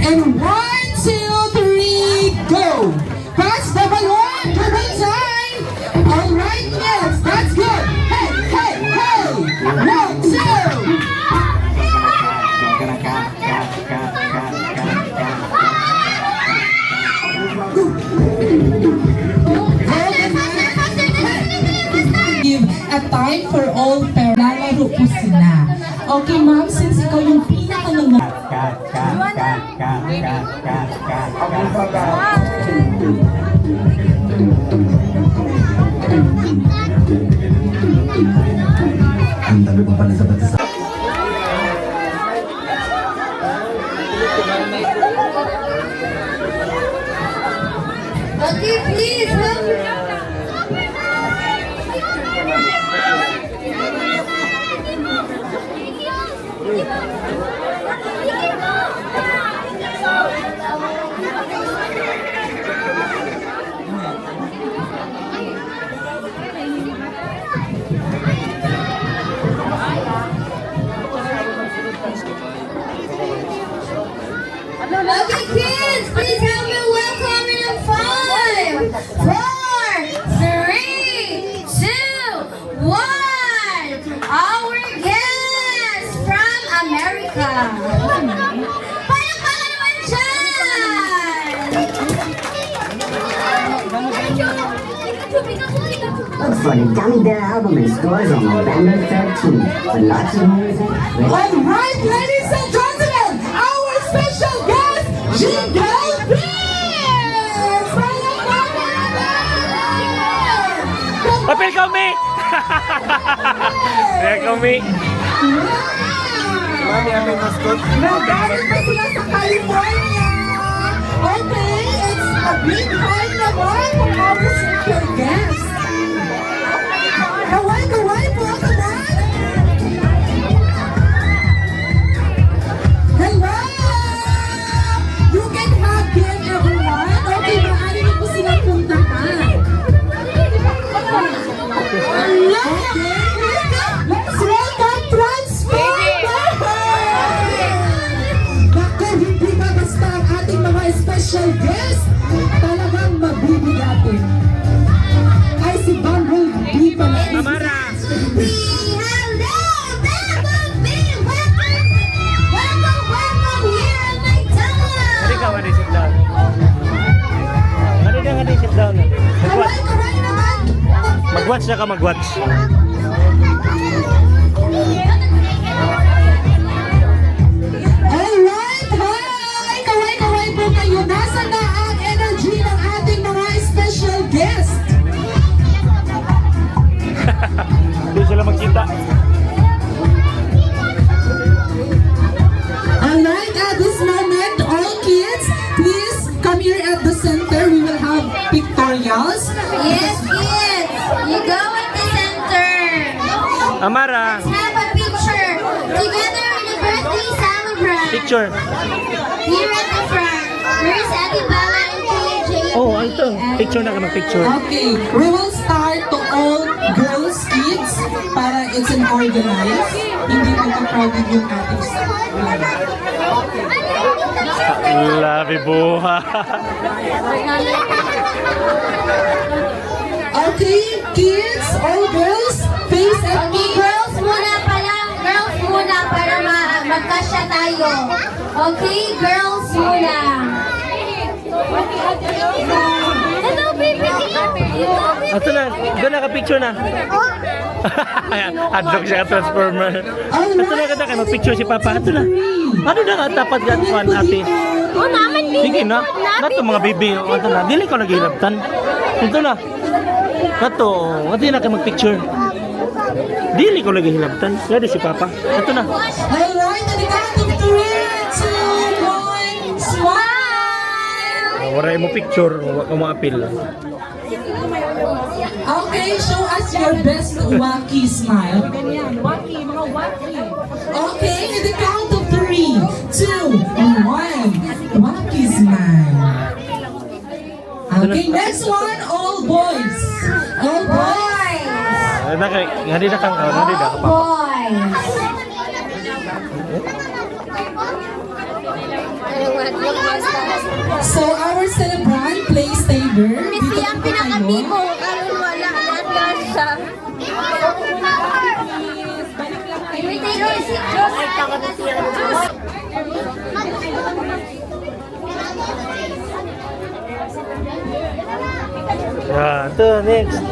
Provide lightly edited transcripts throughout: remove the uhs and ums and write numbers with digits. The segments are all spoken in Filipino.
And 1, 2, 3, go! Pass the balloon to the side! Alright, yes, that's good! Hey, hey, hey! 1, 2! Give a time for all parents. Lalaro po sila. Okay, ma'am, since ikaw yung pinaka-nangat. Ang dami pa pala sa batas. Okay, please. Okay, kids, please help me welcome in 5, 4, 3, 2, 1. Our guest from America. Palakpakan naman Look for the Gummy Bear album in stores on November 13th. With lots of music. Alright, ladies and gentlemen, our special guest, Jingle Bears! Papel kami! Papel kami! Mami, aming mascot. Nagaling pa sila sa California! Okay, it's a big time naman for our special guest. Kaway, kaway po ka ba? Hello! You can hug them, everyone. Okay, maaari na po silang puntahan. Hello! Let's welcome Transformers! Naku, hindi ba basta ang ating mga special guest? Talagang mabibigatin. Ay, si Bumble di pala. Amara! Hello, Bumblebee! Welcome here in my town! Hindi ka, hindi sit down. Hindi sit down. Kaway, kaway naman! Mag-watch na ka, mag-watch. Alright, hi! Kaway, kaway po kayo. Nasa na ang energy ng ating mga special guest? Hindi sila magkita. Alright, at this moment, all kids, please come here at the center. We will have pictorials. Yes, kids! You go at the center! Amara! Let's have a picture together in a birthday celebrant. Picture. Here at the front. Where's Ate Bella and Kuya Jay? Oh, ito. Picture na ka, mag-picture. Okay, we will start to all girls kids para it's an organized. Hindi magka-crowded yung ating Labi buha. Okay, kids, all girls, face at Okay, girls muna pala. Girls muna para magkasya tayo. Okay, girls muna. Hello, baby! Ito na, doon naka-picture na. Adlock siya ka-transformer. Ito na ka mag-picture si Papa. Ito na. Ano na ka-tapat ka, ate? Oh, naman, baby! Sige na. Nato mga baby. Ito na. Dili ko naghihilaptan. Ito na. Ito. Ito na ka mag-picture. Dili ko naghihilaptan. Ready si Papa. Ito na. Alright, at the count of 3, 2, 1, smile! Waray mo picture. Huwag ka maapil. Okay, show us your best wacky smile. Okay, at the count of 3, 2, 1, wacky smile. Okay, next one, all boys. All boys. Hindi na kang hindi na. Boys! So, our celebrant plays Tiger. Missy ang pinaka-tipo. Karon wala. Lahat siya. Imitator si Diyos. Yeah, ito, next.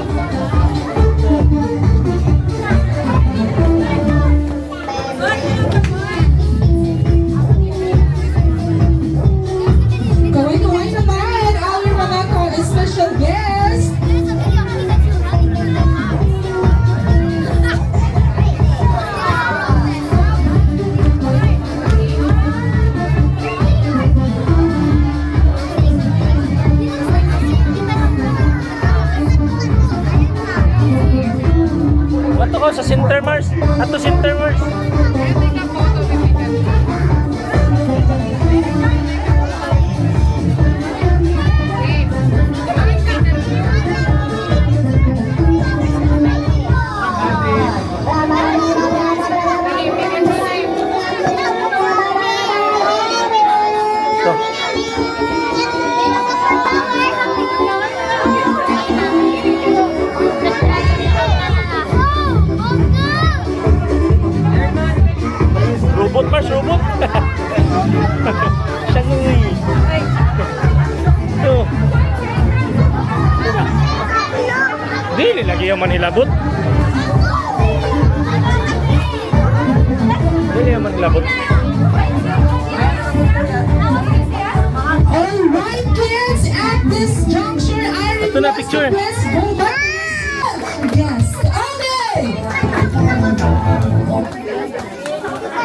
Kaway-kaway naman our mga special guest. Ato ko sa Center Mars. Ato Center Mars. Ito. Robot Mars, robot. Siya nguy. Ito. Dili lagi yung manilabot. Dili yung manilabot. Alright, kids, at this juncture, I Ito na, request picture. to press go buttons. Yes, okay.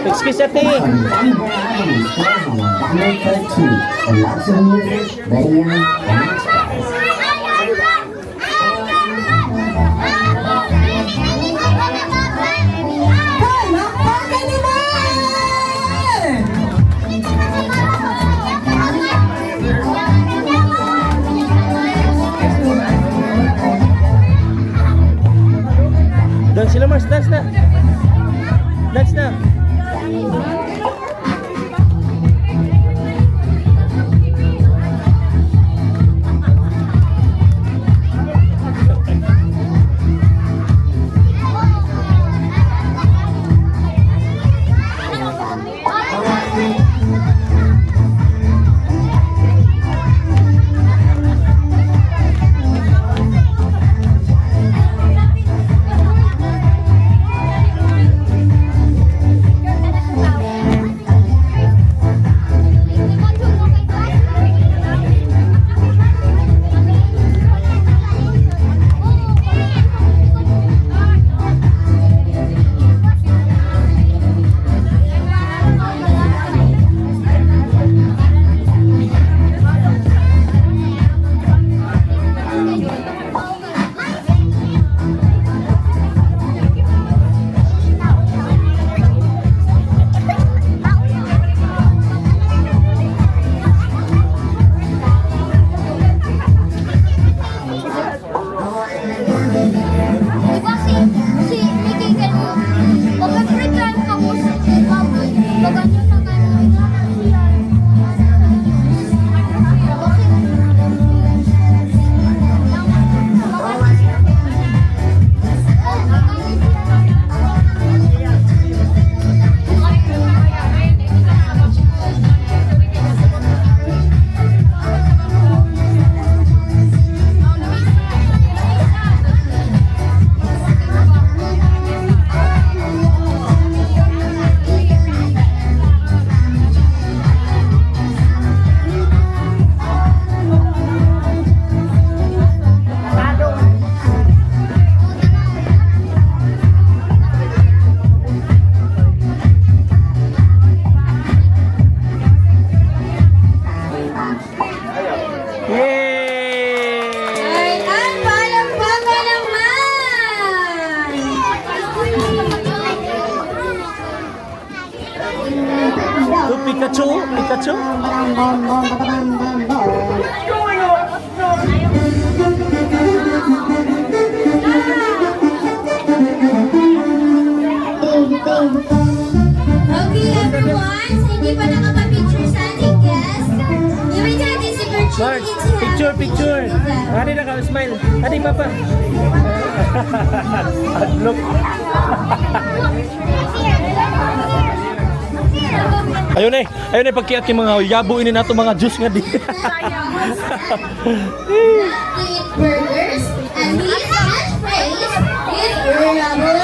Excuse ate. Band Boy album is closed on November 13th. And lots of music, video, and extras. Palakpakan naman! Dance sila Mars, dance na. Dance na. Pikachu, Pikachu. Okay, everyone. So, hindi pa nakapag-picture sa ating guest. March, picture. Adi na ka, smile. Adi, papa. Look. Ayun na, pagkiat yung mga yabo ini nato mga juice nga di. To eat burgers, and his catchphrase is rubble.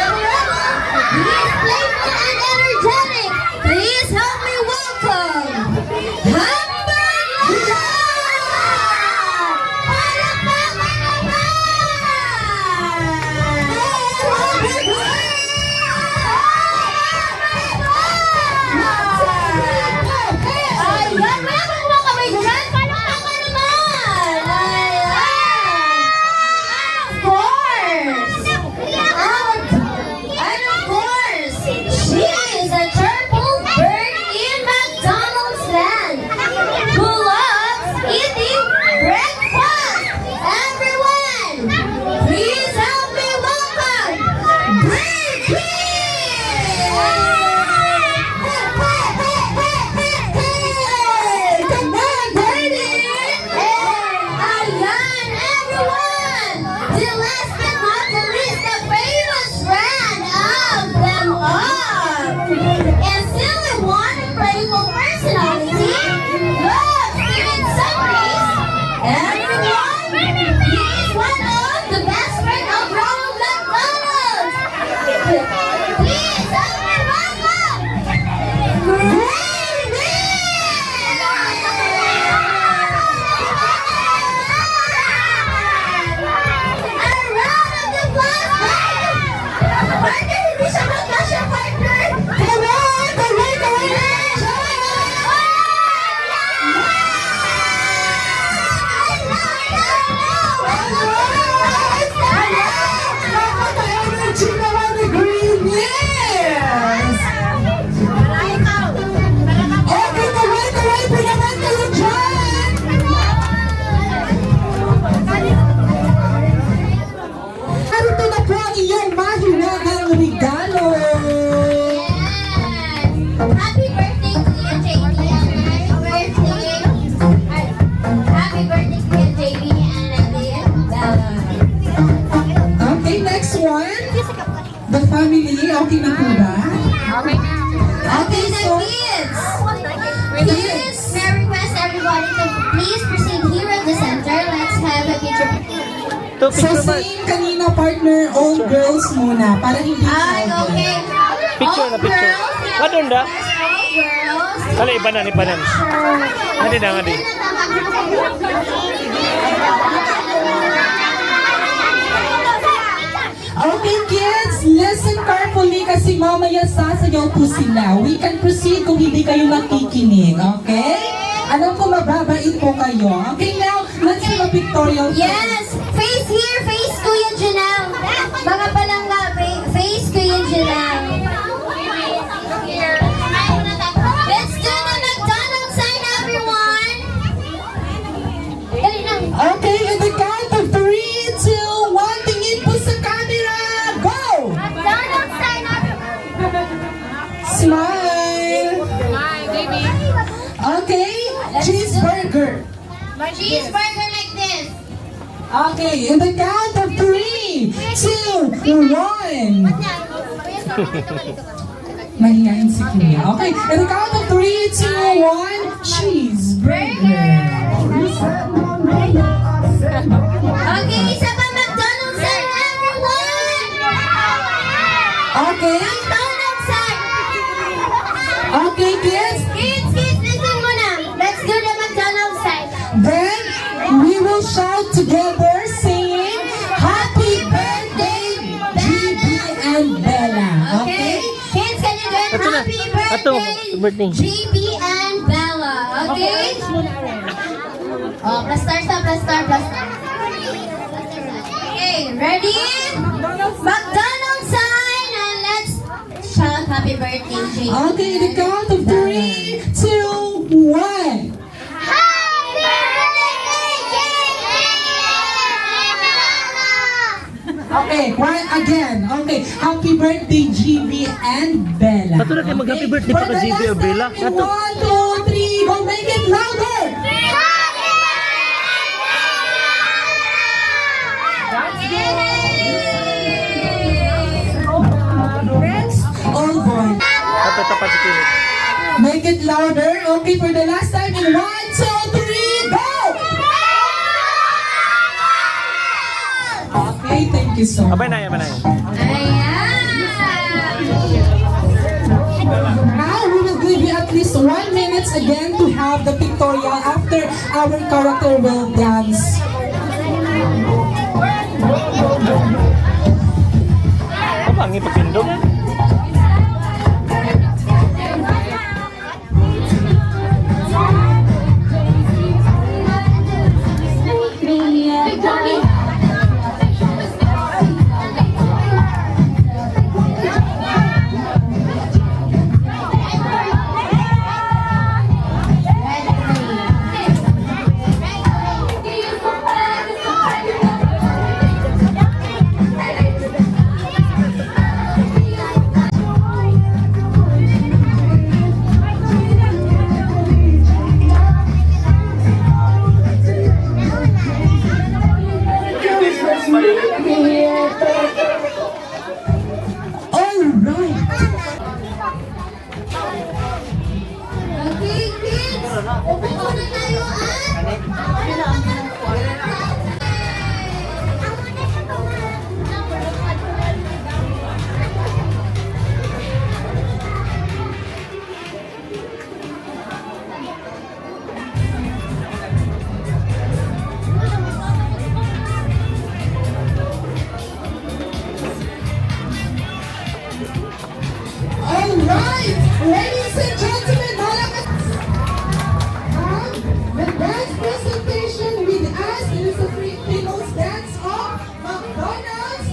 He is playful and energetic. Please help me welcome Hamburger! Okay na po ba? Okay na. Okay, so kids. Please, may I request everybody to please proceed here at the center. Let's have a picture. To So picture ba? same kanina partner, all girls muna para hindi Ay, crowded. okay. Picture na All picture. girls, Madun da? all girls. Kali ibanan. Ngadi na, ngadi. Okay kids, listen carefully kasi mamaya sasayaw po sila. We can proceed kung hindi kayo makikinig, okay? Alam ko mababait po kayo. Okay, now, let's have a pictorial. Yes! Face here, face Kuya Janelle. Mga palangga, face Kuya Janelle. Let's do the McDonald's sign, everyone! Dali na. Okay, in the count of 3, 2, 1, tingin po sa camera. Go! McDonald's sign, Smile. Okay, cheeseburger. cheeseburger like this. Okay, in the count of 3, 2, 1. Mahihain si Kuya. Okay, in the count of 3, 2, 1, cheeseburger. Okay, isa pa McDonald's sign, everyone! Okay, McDonald's sign! okay kids. Kids, listen muna. Let's do the McDonald's sign. Then we will shout together saying Happy Birthday GB and Bella. Okay? Kids, can you do it? Ato na. Happy Ato, birthday. GB and Bella. Okay? Oh, plus star. Okay, ready? McDonald's sign and let's shout happy birthday, GB. Okay, in the count of 3, 2, 1. Happy birthday, GB! Okay, quiet again. Okay, happy birthday GB and Bella. Ato na kayo mag-happy birthday pa ka GB o Bella. Ato. 1, 2, 3, go make it louder. Happy birthday, tapat si Kilit. Make it louder. Okay, for the last time in 1, 2, 3, go! Okay, thank you so much. Abay na, abay na. Now, we will give you at least 1 minute again to have the pictorial after our character will dance. Apa ang ipagpindog? Okay, kids. Upo na tayo, Alright, ladies and gentlemen, the dance presentation with us is the Filipinos dance of McDonald's.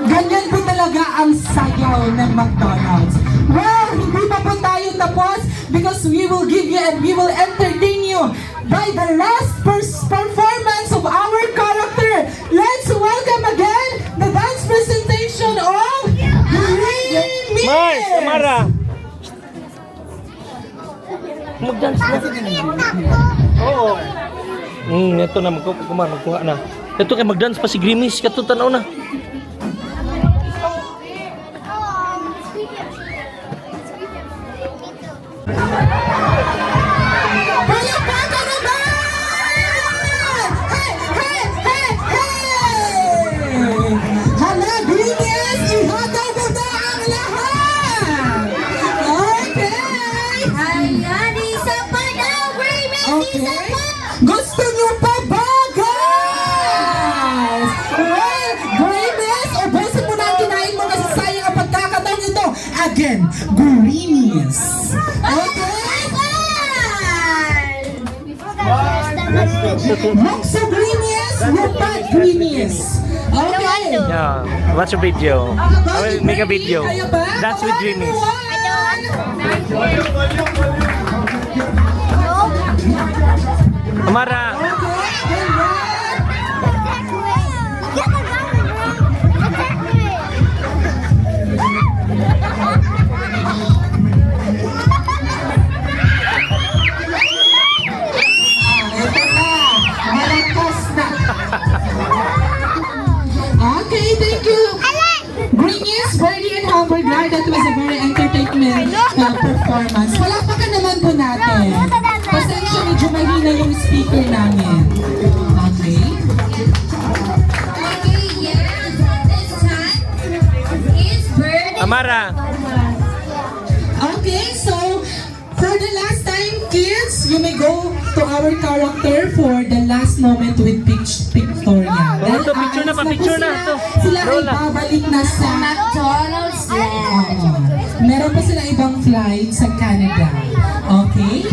Ganyan po talaga ang sayaw ng McDonald's. Well, hindi pa po tayo tapos because we will give you and we will entertain you by the last performance of our character. Let's welcome again the dance presentation of Green Mars, Amara. Mag-dance na. Oo. Ito na, magkuha na. Ito kay mag-dance pa si Grimis, katutanaw na. Palakpakan naman! Hey! Hey! Hey! Hey! Hala, Greenies! Ihataw mo na ang lahat! Okay! Ayan, isa pa daw, Greenies! Isa Okay. pa! Gusto niyo pa ba, guys? Well, Greenies, ubusin mo na ang kinain mo kasi sayang ang pagkakataon ito. Again, Greenies. Okay? Mokso Greenies, Lupad Greenies. Okay. Yeah, watch a video. I will make a video. Kaya ba? Dance with Grimis. Amara. Okay, thank you. Greenies, Birdie and Humber, glad that was a very entertainment performance. Palakpakan naman po natin. Pasensya, medyo mahina yung speaker namin. Okay. Okay, yes, this time is Birdie. Amara. Okay, so for the last time, kids, you may go to our character for the last moment with Victoria. Oh, ito, picture na pa, picture na. Ito. Sila ay Roll na. babalik na sa McDonald's Land. Oo. Meron pa sila ibang flight sa Canada. Okay?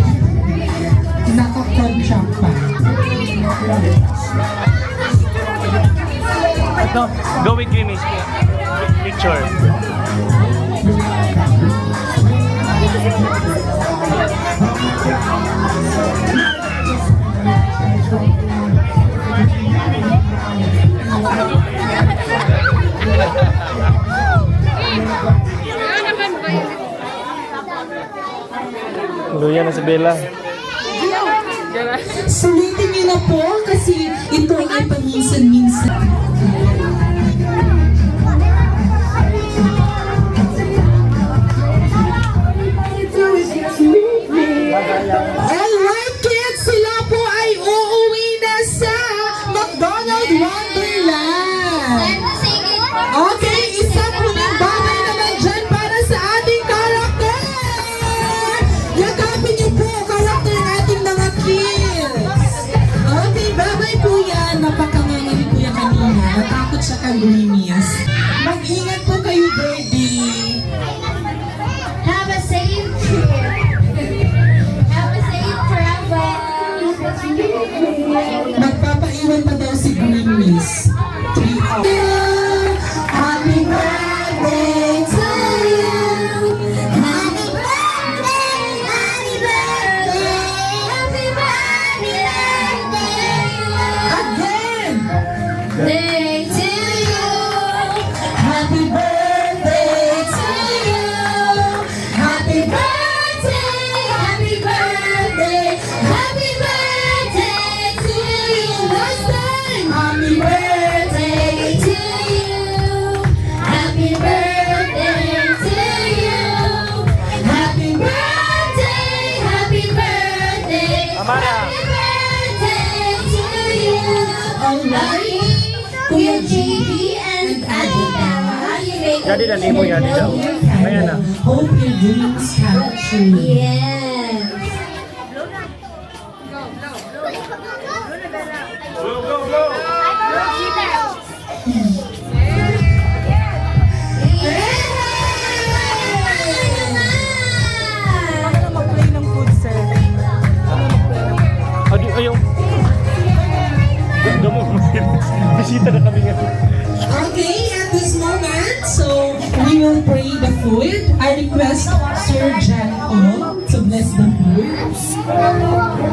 Naka-contract pa. Ito, go with Grimis. Picture. Luya na si Bella. Sulitin niyo na po kasi ito ay paminsan-minsan. Alright kids, sila po ay uuwi na sa McDonald Wonderland. Time to say goodbye. Okay, isang huling bagay naman dyan para sa ating karakter. Yakapin niyo po ang karakter ng ating mga kids. Okay, bye-bye po yan. Napakangangili po yan kanina. Natakot siya kay Luimias. Mag-ingat po kayo, birdie. Have a safe trip. Have a safe travel. Magpapaiwan pa daw si Green Miss. 3 hours. Happy birthday to you. Happy birthday, happy birthday, happy birthday Again. to you. Happy birthday to you. Happy Birthday, happy birthday, happy birthday to you. last time. Happy Birthday to you. Happy birthday to you. Happy birthday, happy birthday, Amara. happy birthday to you. Alright. Kuya JB and Ate Bella, you make Jadi dan ibu ya, di daw. Ayan na. Hope your dreams come true. Yes. Ayaw. Gamo. Bisita na kami nga. Okay, at this moment, so we will pray the food. I request Sir John Paul to bless the food.